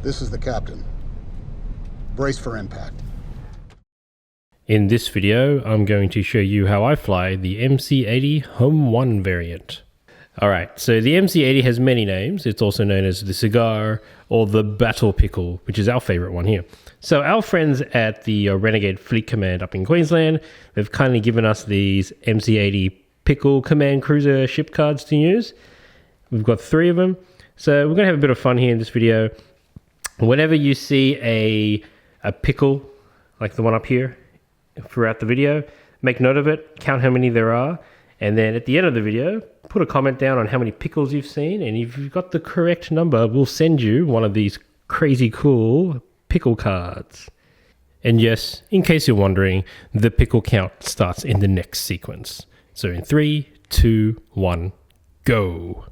This is the captain. Brace for impact. In this video, I'm going to show you how I fly the MC80 Home 1 variant. Alright, so the MC80 has many names. It's also known as the Cigar or the Battle Pickle, which is our favorite one here. So our friends at the Renegade Fleet Command up in Queensland have kindly given us these MC80 Pickle Command Cruiser ship cards to use. We've got 3 of them. So we're going to have a bit of fun here in this video. Whenever you see a pickle, like the one up here, throughout the video, make note of it, count how many there are, and then at the end of the video, put a comment down on how many pickles you've seen, and if you've got the correct number, we'll send you one of these crazy cool pickle cards. And yes, in case you're wondering, the pickle count starts in the next sequence. So in 3, 2, 1, go!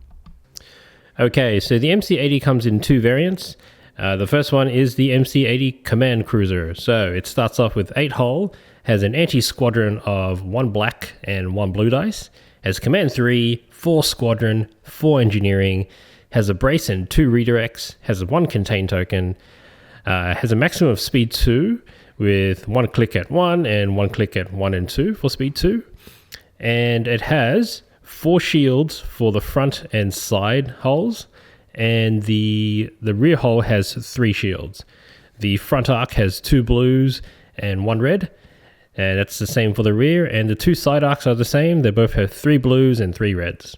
Okay, so the MC80 comes in 2 variants. The first one is the MC80 Command Cruiser. So it starts off with 8 hull, has an anti-squadron of 1 black and 1 blue dice, has Command 3, 4 squadron, 4 engineering, has a brace and 2 redirects, has a 1 contain token, has a maximum of speed 2 with 1 click at 1 and 1 click at 1 and 2 for speed 2. And it has 4 shields for the front and side hulls, and the rear hull has 3 shields. The front arc has 2 blues and 1 red, and that's the same for the rear, and the 2 side arcs are the same. They both have 3 blues and 3 reds.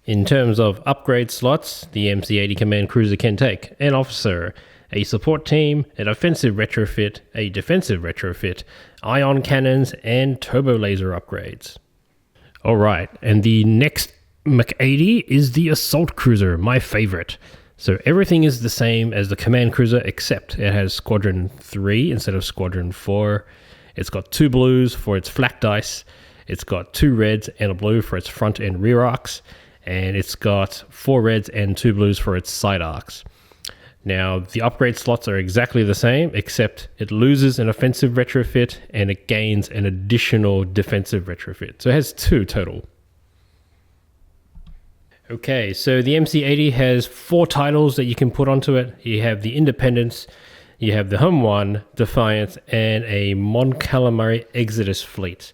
In terms of upgrade slots, the MC80 Command Cruiser can take an officer, a support team, an offensive retrofit, a defensive retrofit, ion cannons, and turbo laser upgrades. Alright, and the next MC80 is the Assault Cruiser, my favorite. So everything is the same as the Command Cruiser, except it has Squadron 3 instead of Squadron 4. It's got 2 blues for its flak dice. It's got 2 reds and a blue for its front and rear arcs. And it's got 4 reds and 2 blues for its side arcs. Now, the upgrade slots are exactly the same, except it loses an offensive retrofit and it gains an additional defensive retrofit. So it has 2 total. Okay, so the MC80 has 4 titles that you can put onto it. You have the Independence, you have the Home 1, Defiance, and a Mon Calamari Exodus fleet.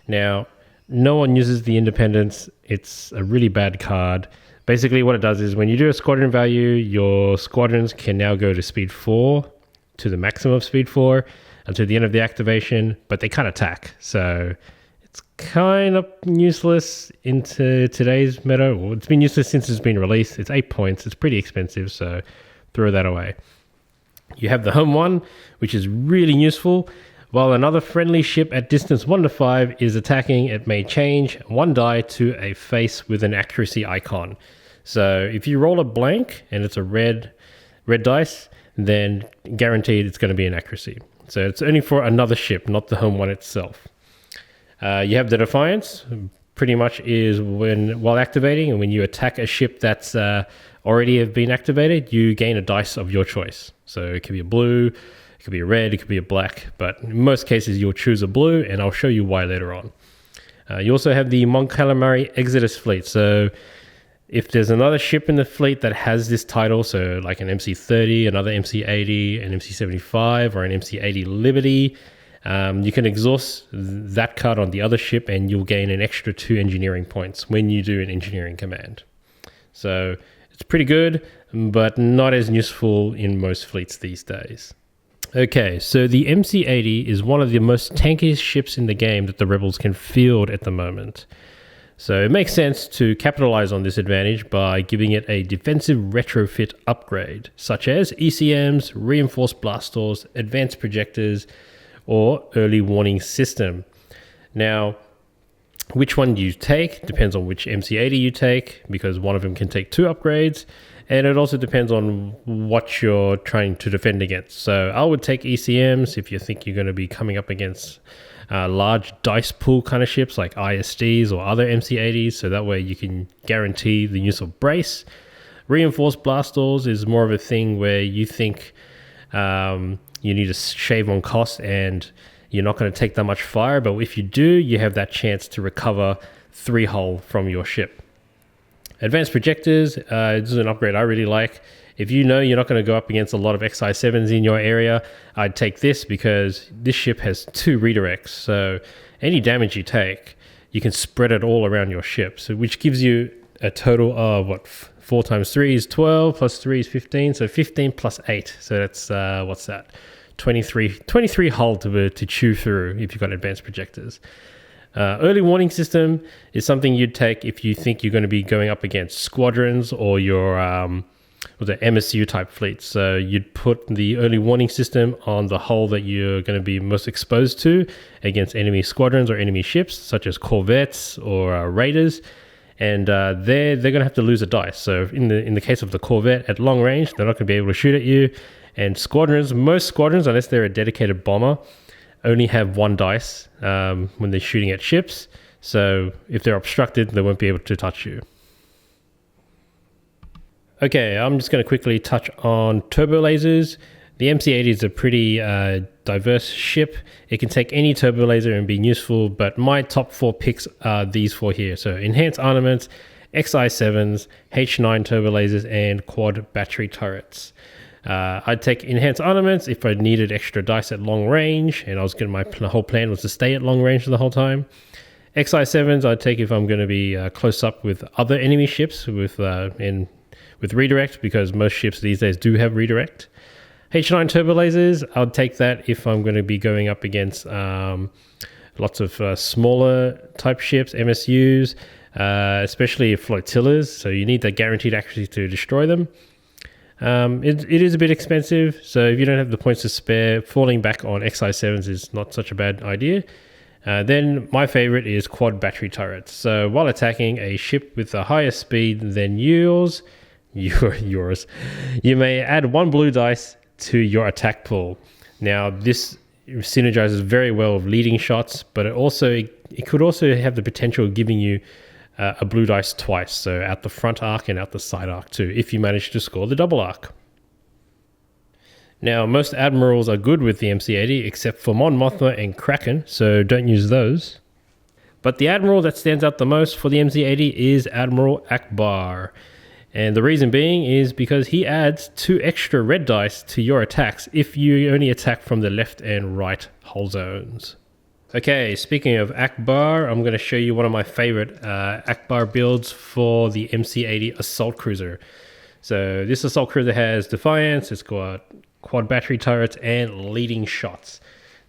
Now, no one uses the Independence. It's a really bad card. Basically, what it does is when you do a squadron value, your squadrons can now go to speed 4, to the maximum of speed 4, until the end of the activation, but they can't attack. So it's kind of useless into today's meta. Well, it's been useless since it's been released. It's 8 points. It's pretty expensive, so throw that away. You have the Home 1, which is really useful. While another friendly ship at distance 1 to 5 is attacking, it may change 1 die to a face with an accuracy icon. So if you roll a blank and it's a red dice, then guaranteed it's going to be an accuracy. So it's only for another ship, not the Home 1 itself. You have the Defiance, pretty much is while activating, and when you attack a ship that's already have been activated, you gain a dice of your choice. So it could be a blue, it could be a red, it could be a black, but in most cases you'll choose a blue, and I'll show you why later on. You also have the Mon Calamari Exodus fleet. So if there's another ship in the fleet that has this title, so like an MC30, another MC80, an MC75, or an MC80 Liberty, you can exhaust that card on the other ship and you'll gain an extra 2 engineering points when you do an engineering command. So it's pretty good, but not as useful in most fleets these days. Okay, so the MC80 is one of the most tankiest ships in the game that the Rebels can field at the moment. So it makes sense to capitalize on this advantage by giving it a defensive retrofit upgrade, such as ECMs, reinforced blast doors, advanced projectors, or early warning system. Now, which one you take depends on which MC80 you take, because one of them can take 2 upgrades, and it also depends on what you're trying to defend against. So I would take ECMs if you think you're going to be coming up against large dice pool kind of ships like ISDs or other MC80s, so that way you can guarantee the use of brace. Reinforced blast doors is more of a thing where you think you need to shave on cost and you're not going to take that much fire, but if you do, you have that chance to recover 3 hull from your ship. Advanced projectors, this is an upgrade I really like. If you know you're not going to go up against a lot of XI7s in your area, I'd take this because this ship has 2 redirects. So any damage you take, you can spread it all around your ship. So which gives you a total of 4 times 3 is 12, plus 3 is 15. So 15 plus 8. So that's, what's that? 23 hull to chew through if you've got advanced projectors. Early warning system is something you'd take if you think you're going to be going up against squadrons or your MSU type fleets. So you'd put the early warning system on the hull that you're going to be most exposed to against enemy squadrons or enemy ships, such as corvettes or raiders. And they're going to have to lose a dice. So in the case of the corvette at long range, they're not going to be able to shoot at you. And most squadrons, unless they're a dedicated bomber, only have 1 dice when they're shooting at ships. So if they're obstructed, they won't be able to touch you. Okay, I'm just going to quickly touch on turbo lasers. The MC-80 is a pretty diverse ship. It can take any turbo laser and be useful, but my top 4 picks are these 4 here. So enhanced armaments, XI7s, H9 turbo lasers, and quad battery turrets. I'd take enhanced armaments if I needed extra dice at long range, and my whole plan was to stay at long range the whole time. XI7s I'd take if I'm going to be close up with other enemy ships with redirect, because most ships these days do have redirect. H9 turbo lasers, I'll take that if I'm going to be going up against lots of smaller type ships, MSUs, especially flotillas, so you need that guaranteed accuracy to destroy them. It is a bit expensive, so if you don't have the points to spare, falling back on XI7s is not such a bad idea. Then my favorite is quad battery turrets. So while attacking a ship with a higher speed than yours, you may add 1 blue dice to your attack pool. Now this synergizes very well with leading shots, but it could also have the potential of giving you a blue dice twice, so out the front arc and out the side arc too, if you manage to score the double arc. Now, most admirals are good with the MC-80, except for Mon Mothma and Kraken, so don't use those. But the admiral that stands out the most for the MC-80 is Admiral Ackbar. And the reason being is because he adds 2 extra red dice to your attacks if you only attack from the left and right hull zones. Okay, speaking of Ackbar, I'm going to show you one of my favorite Ackbar builds for the MC-80 Assault Cruiser. So this Assault Cruiser has Defiance, it's got quad battery turrets, and leading shots.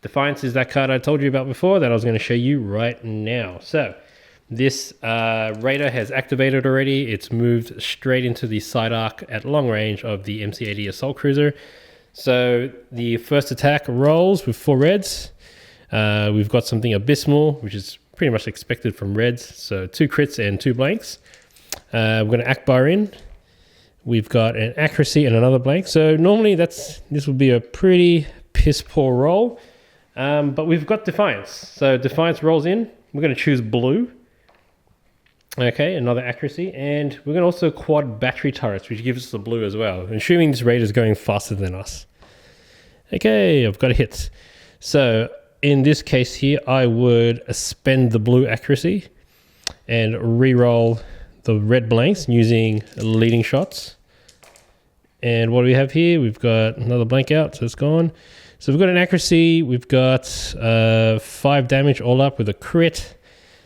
Defiance is that card I told you about before that I was going to show you right now. So this Raider has activated already. It's moved straight into the side arc at long range of the MC-80 Assault Cruiser. So the first attack rolls with 4 reds. We've got something abysmal, which is pretty much expected from reds. So 2 crits and 2 blanks. We're going to Ackbar in. We've got an accuracy and another blank. So normally this would be a pretty piss poor roll. But we've got Defiance. So Defiance rolls in. We're going to choose blue. Okay, another accuracy. And we're going to also quad battery turrets, which gives us the blue as well. Assuming this Raider is going faster than us. Okay, I've got a hit. So in this case here, I would spend the blue accuracy and re-roll the red blanks using leading shots. And what do we have here? We've got another blank out, so it's gone. So we've got an accuracy. We've got 5 damage all up with a crit.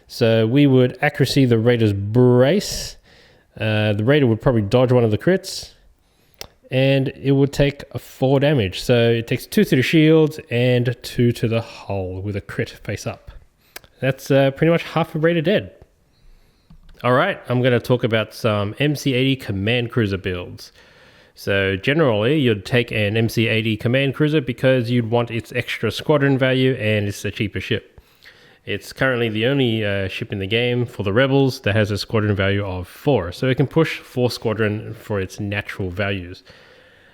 So we would accuracy the Raider's brace. The Raider would probably dodge one of the crits. And it would take 4 damage. So it takes 2 to the shields and 2 to the hull with a crit face up. That's pretty much half a Raider dead. Alright, I'm going to talk about some MC-80 Command Cruiser builds. So generally, you'd take an MC-80 Command Cruiser because you'd want its extra squadron value and it's a cheaper ship. It's currently the only ship in the game for the Rebels that has a squadron value of 4. So it can push 4 squadron for its natural values.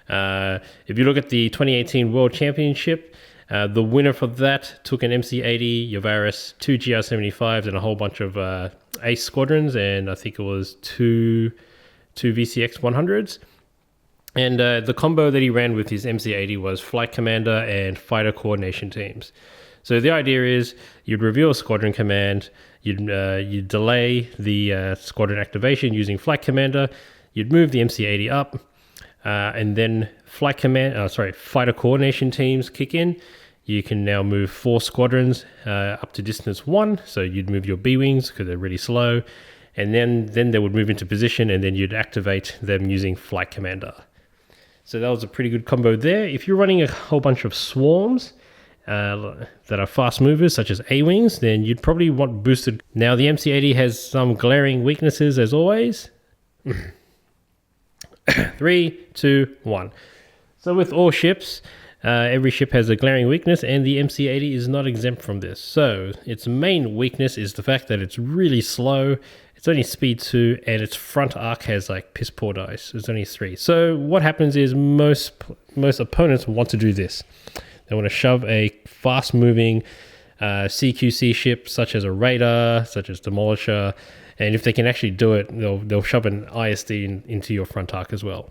If you look at the 2018 World Championship, the winner for that took an MC-80, Yavaris, 2 GR-75s, and a whole bunch of Ace squadrons, and I think it was two VCX 100s. And the combo that he ran with his MC-80 was Flight Commander and Fighter Coordination Teams. So the idea is you'd reveal a squadron command, you'd delay the squadron activation using Flight Commander, you'd move the MC-80 up, and then fighter coordination teams kick in. You can now move 4 squadrons up to distance 1. So you'd move your B-wings because they're really slow, and then they would move into position, and then you'd activate them using Flight Commander. So that was a pretty good combo there. If you're running a whole bunch of swarms that are fast movers, such as A-wings, then you'd probably want boosted. Now the MC-80 has some glaring weaknesses as always. 3, 2, 1. So with all ships, every ship has a glaring weakness, and the MC-80 is not exempt from this. So its main weakness is the fact that it's really slow. It's only speed 2, and its front arc has like piss poor dice. It's only 3. So what happens is most opponents want to do this. They want to shove a fast-moving CQC ship, such as a Raider, such as Demolisher, and if they can actually do it, they'll shove an ISD into your front arc as well.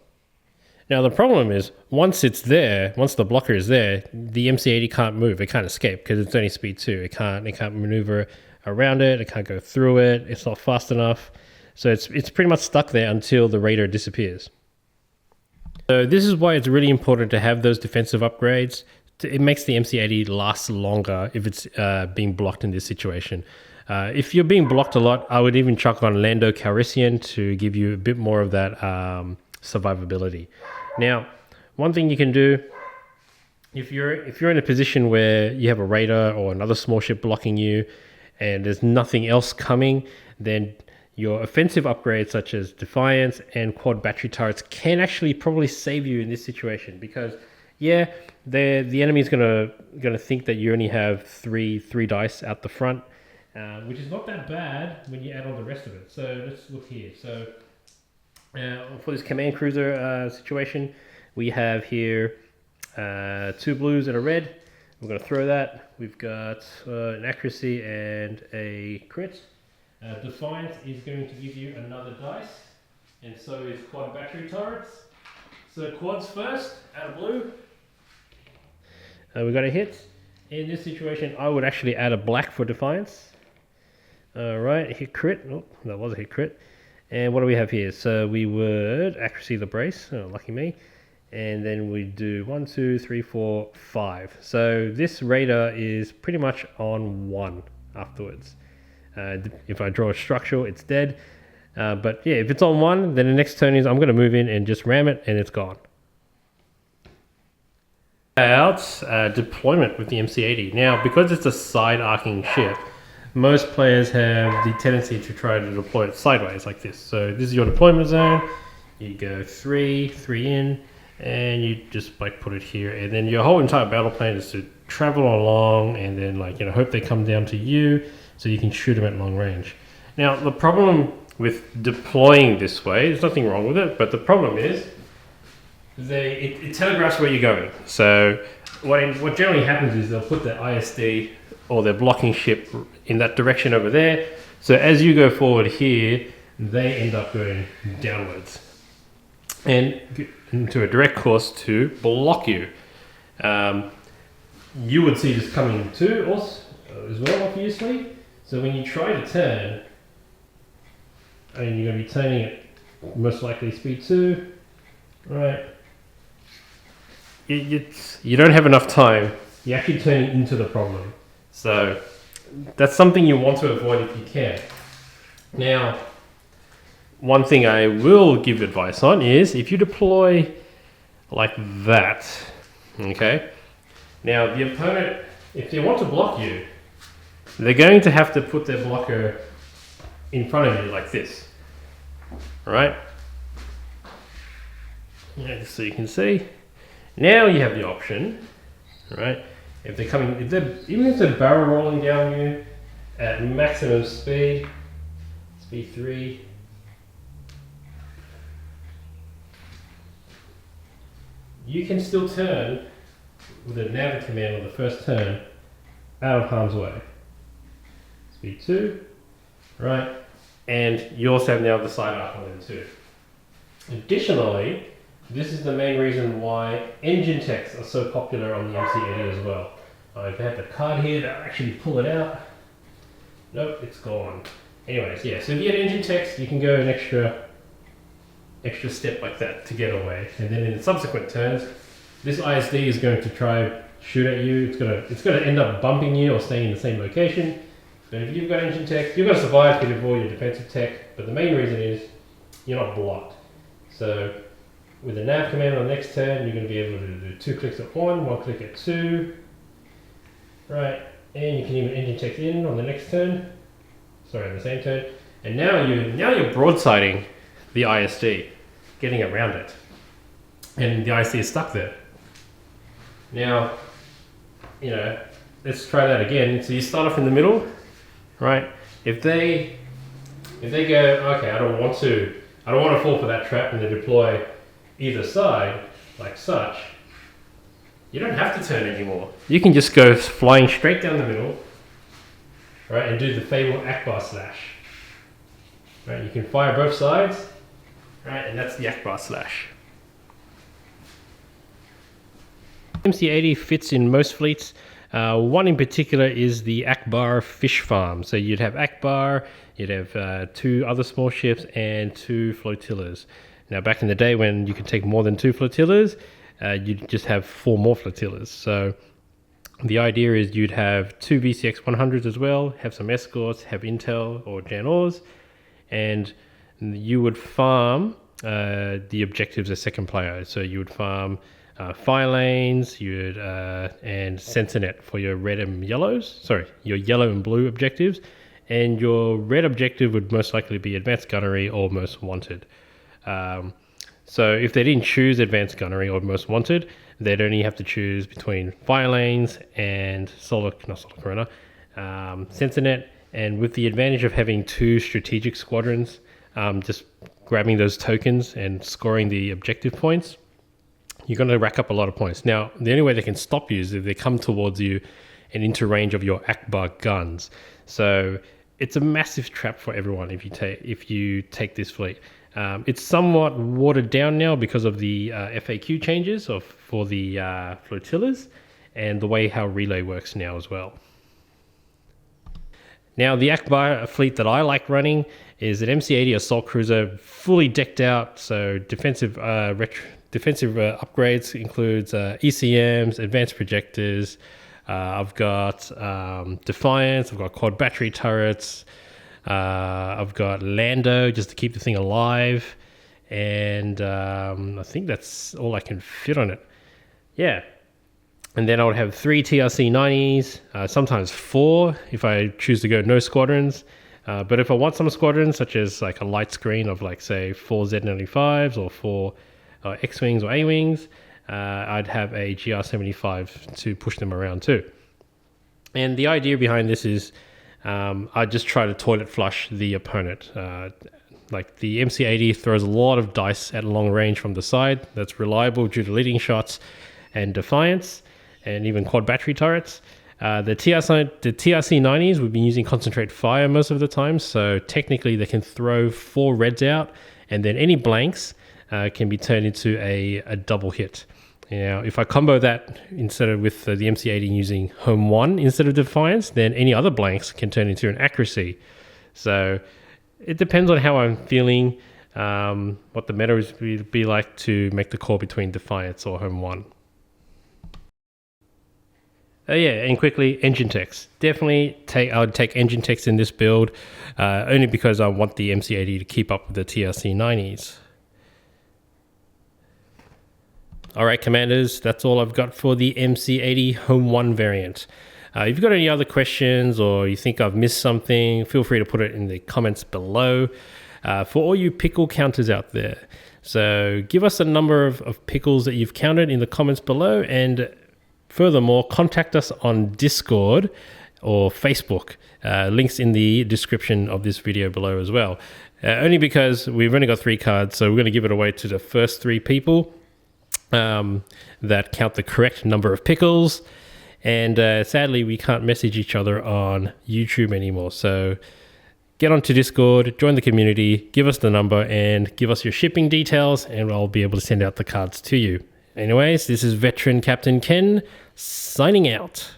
Now the problem is, once the blocker is there, the MC-80 can't move. It can't escape because it's only speed 2. It can't maneuver around it. It can't go through it. It's not fast enough. So it's pretty much stuck there until the Raider disappears. So this is why it's really important to have those defensive upgrades. It makes the MC-80 last longer if it's being blocked in this situation. If you're being blocked a lot, I would even chuck on Lando Calrissian to give you a bit more of that survivability. Now, one thing you can do, if you're in a position where you have a Raider or another small ship blocking you, and there's nothing else coming, then your offensive upgrades such as Defiance and quad battery turrets can actually probably save you in this situation, because the enemy is gonna think that you only have three dice out the front, which is not that bad when you add on the rest of it. So let's look here. So for this command cruiser situation, we have here 2 blues and a red. We're going to throw that. We've got an accuracy and a crit. Defiance is going to give you another dice, and so is quad battery turrets. So quads first, add a blue. We got a hit. In this situation, I would actually add a black for Defiance. Alright, hit crit. Oh, that was a hit crit. And what do we have here? So we would accuracy the brace. Oh, lucky me. And then we do 1, 2, 3, 4, 5. So this Raider is pretty much on 1 afterwards. If I draw a structural, it's dead. But yeah, if it's on 1, then the next turn is I'm going to move in and just ram it, and it's gone. Deployment with the MC-80. Now, because it's a side-arcing ship, most players have the tendency to try to deploy it sideways like this. So this is your deployment zone. You go 3 in, and you just like put it here, and then your whole entire battle plan is to travel along and then hope they come down to you so you can shoot them at long range. Now the problem with deploying this way, there's nothing wrong with it, but the problem is it telegraphs where you're going. So what generally happens is they'll put their ISD or their blocking ship in that direction over there, so as you go forward here, they end up going downwards and into a direct course to block you. You would see this coming too, also, as well, obviously. So when you try to turn, you're going to be turning at most likely speed 2, right? You don't have enough time. You're actually turning into the problem. So that's something you want to avoid if you can. Now, one thing I will give advice on is if you deploy like that, okay? Now the opponent, if they want to block you, they're going to have to put their blocker in front of you like this, right? Yeah, so you can see. Now you have the option, right? If they're coming, even if they're barrel rolling down you at maximum speed 3. You can still turn with a nav command on the first turn out of harm's way. Speed 2, right? And you also have now the side arc on them too. Additionally, this is the main reason why engine techs are so popular on the MC-80 as well. If I have the card here to actually pull it out, nope, it's gone. Anyways, yeah, so if you get engine techs, you can go an extra extra step like that to get away. And then in subsequent turns, this ISD is going to try shoot at you. It's gonna end up bumping you or staying in the same location. But if you've got engine tech, you're gonna survive because of all your defensive tech. But the main reason is you're not blocked. So with the nav command on the next turn, you're going to be able to do 2 clicks at 1, 1 click at 2. Right, and you can even engine tech in on the next turn. Sorry, on the same turn. And now you're broadsiding the ISD, getting around it. And the ISD is stuck there. Now, let's try that again. So you start off in the middle, right? If they go, okay, I don't want to fall for that trap, and they deploy either side like such, you don't have to turn anymore. You can just go flying straight down the middle, right, and do the fabled Akbar slash. Right, you can fire both sides, right, and that's the Akbar slash. MC80 fits in most fleets. One in particular is the Akbar fish farm. So you'd have Akbar, you'd have 2 other small ships and 2 flotillas. Now back in the day when you could take more than 2 flotillas, you'd just have 4 more flotillas. So the idea is you'd have 2 VCX 100s as well, have some escorts, have intel or Jan-Ors, and you would farm the objectives as second player. So you would farm fire lanes, and Sentinel for your red and yellows. Sorry, your yellow and blue objectives, and your red objective would most likely be advanced gunnery or most wanted. So if they didn't choose advanced gunnery or most wanted, they'd only have to choose between fire lanes and Sentinel. And with the advantage of having 2 strategic squadrons, just grabbing those tokens and scoring the objective points, you're going to rack up a lot of points. Now, the only way they can stop you is if they come towards you and into range of your Akbar guns. So it's a massive trap for everyone if you take this fleet. It's somewhat watered down now because of the FAQ changes for the flotillas and the way how relay works now as well. Now, the Akbar fleet that I like running is an MC80 assault cruiser, fully decked out. So defensive upgrades includes ECMs, advanced projectors. I've got Defiance. I've got quad battery turrets. I've got Lando just to keep the thing alive, and I think that's all I can fit on it. Yeah. And then I would have 3 TRC-90s, sometimes 4 if I choose to go no squadrons. But if I want some squadrons, such as like a light screen of like say 4 Z95s or 4 X-Wings or A-Wings, I'd have a GR-75 to push them around too. And the idea behind this is I just try to toilet flush the opponent. Like the MC80 throws a lot of dice at long range from the side. That's reliable due to leading shots and Defiance, and even quad battery turrets. The TRC-90s, we've been using concentrate fire most of the time, so technically they can throw 4 reds out, and then any blanks can be turned into a double hit. Now, if I combo that instead of with the MC80 using Home 1 instead of Defiance, then any other blanks can turn into an accuracy. So it depends on how I'm feeling, what the meta is be like to make the call between Defiance or Home 1. Yeah, and quickly, engine techs. Definitely I would take engine techs in this build, only because I want the MC80 to keep up with the TRC-90s. Alright, Commanders, that's all I've got for the MC80 Home 1 variant. If you've got any other questions or you think I've missed something, feel free to put it in the comments below. For all you pickle counters out there, so give us a number of pickles that you've counted in the comments below, and furthermore, contact us on Discord or Facebook. Links in the description of this video below as well. Only because we've only got 3 cards, so we're going to give it away to the first 3 people that count the correct number of pickles. And sadly, we can't message each other on YouTube anymore. So get onto Discord, join the community, give us the number, and give us your shipping details, and I'll be able to send out the cards to you. Anyways, this is Veteran Captain Ken, signing out.